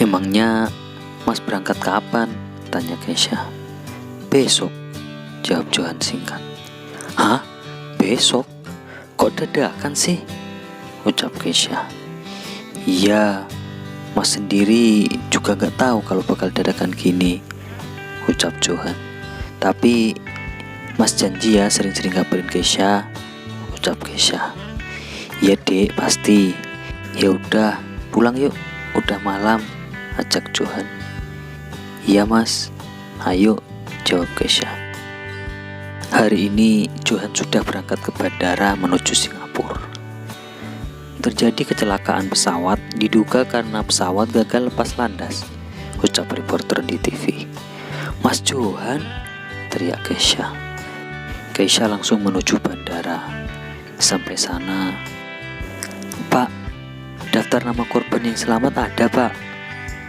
Emangnya Mas berangkat kapan? Tanya Keisha. Besok, jawab Johan singkat. Hah? Besok? Kok dadakan sih? Ucap Keisha. Iya, Mas sendiri juga gak tahu kalau bakal dadakan gini, ucap Johan. Tapi Mas janji ya sering-sering kabarin Keisha, ucap Keisha. Iya dek, pasti. Ya udah, pulang yuk, udah malam, ajak Johan. Iya mas, ayo, jawab Keisha. Hari ini Johan sudah berangkat ke bandara menuju Singapura. Terjadi kecelakaan pesawat diduga karena pesawat gagal lepas landas, ucap reporter di TV. Mas Johan, teriak Keisha. Keisha langsung menuju bandara. Sampai sana, Pak, daftar nama korban yang selamat ada pak?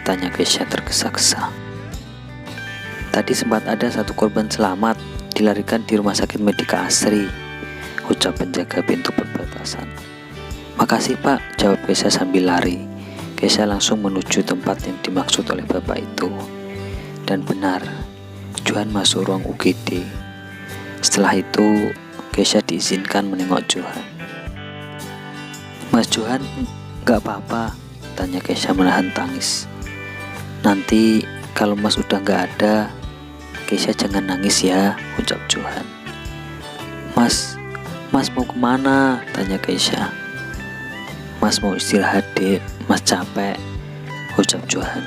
Tanya Keisha tergesa-gesa. Tadi sempat ada satu korban selamat dilarikan di rumah sakit Medika Asri, ucap penjaga pintu perbatasan. Makasih pak, jawab Keisha sambil lari. Keisha langsung menuju tempat yang dimaksud oleh bapak itu. Dan benar, Johan masuk ruang UGD. Setelah itu, Keisha diizinkan menengok Johan. Mas Johan, gak apa-apa? Tanya Keisha menahan tangis. Nanti kalau mas udah gak ada, Keisha jangan nangis ya, ucap Johan. Mas mau kemana? Tanya Keisha. Mas mau istirahat dek, mas capek, ucap Johan.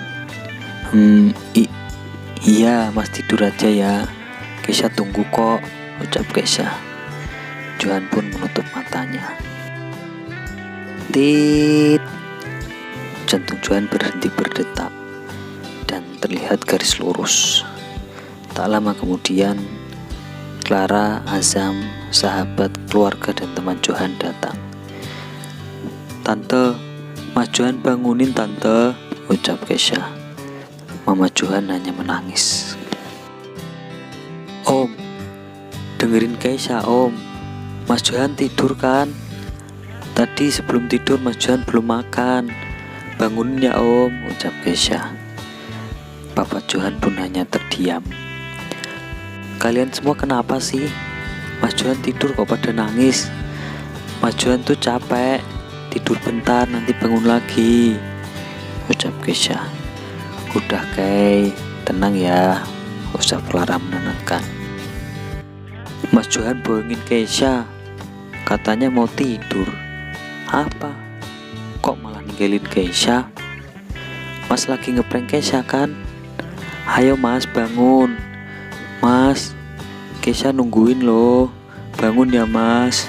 Iya mas tidur aja ya, Keisha tunggu kok, ucap Keisha. Johan pun menutup matanya. Tit, jantung Johan berhenti berdetak dan terlihat garis lurus. Tak lama kemudian, Clara, Azam, sahabat, keluarga dan teman Johan datang. Tante, Mas Johan bangunin tante, ucap Keisha. Mama Johan hanya menangis. Om, dengerin Keisha om, Mas Johan tidur kan? Tadi sebelum tidur Mas Johan belum makan. Bangunin ya om, ucap Keisha. Papa Johan pun hanya terdiam. Kalian semua kenapa sih? Mas Johan tidur kok pada nangis? Mas Johan tuh capek, tidur bentar nanti bangun lagi, ucap Keisha. Udah Kay, tenang ya, ucap Clara menenangkan. Mas Johan bohongin Keisha, katanya mau tidur. Apa? Kok malah ninggalin Keisha? Mas lagi ngeprank Keisha kan? Ayo mas bangun. Mas, Keisha nungguin loh. Bangun ya mas.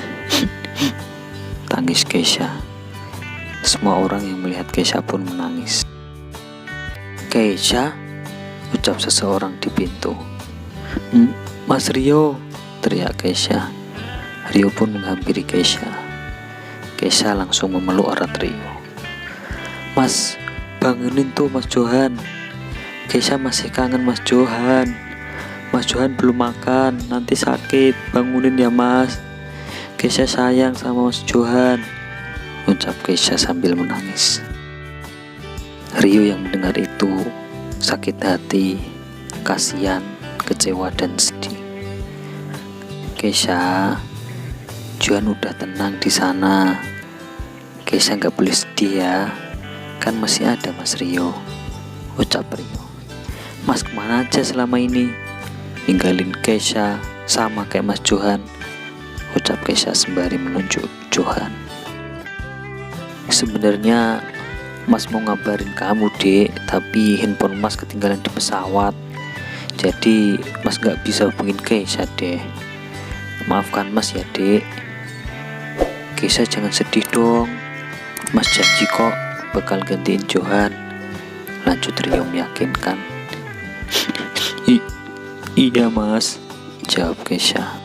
Tangis Keisha. Semua orang yang melihat Keisha pun menangis. Keisha, ucap seseorang di pintu. Mas Rio, teriak Keisha. Rio pun menghampiri Keisha. Keisha langsung memeluk erat Rio. Mas, bangunin tuh Mas Johan. Keisha masih kangen Mas Johan. Mas Johan belum makan, nanti sakit. Bangunin ya mas. Keisha sayang sama Mas Johan, ucap Keisha sambil menangis. Rio yang mendengar itu sakit hati, kasihan, kecewa dan sedih. Keisha, Johan udah tenang di sana. Keisha nggak boleh sedih ya, kan masih ada Mas Rio, ucap Rio. Mas kemana aja selama ini? Ninggalin Keisha sama kayak Mas Johan, ucap Keisha sembari menunjuk Johan. Sebenarnya Mas mau ngabarin kamu dek, tapi handphone Mas ketinggalan di pesawat. Jadi Mas gak bisa hubungin Keisha deh. Maafkan Mas ya dek. Keisha jangan sedih dong. Mas janji kok bakal gantiin Johan, lanjut Rio meyakinkan. Iya mas, jawab Keisha.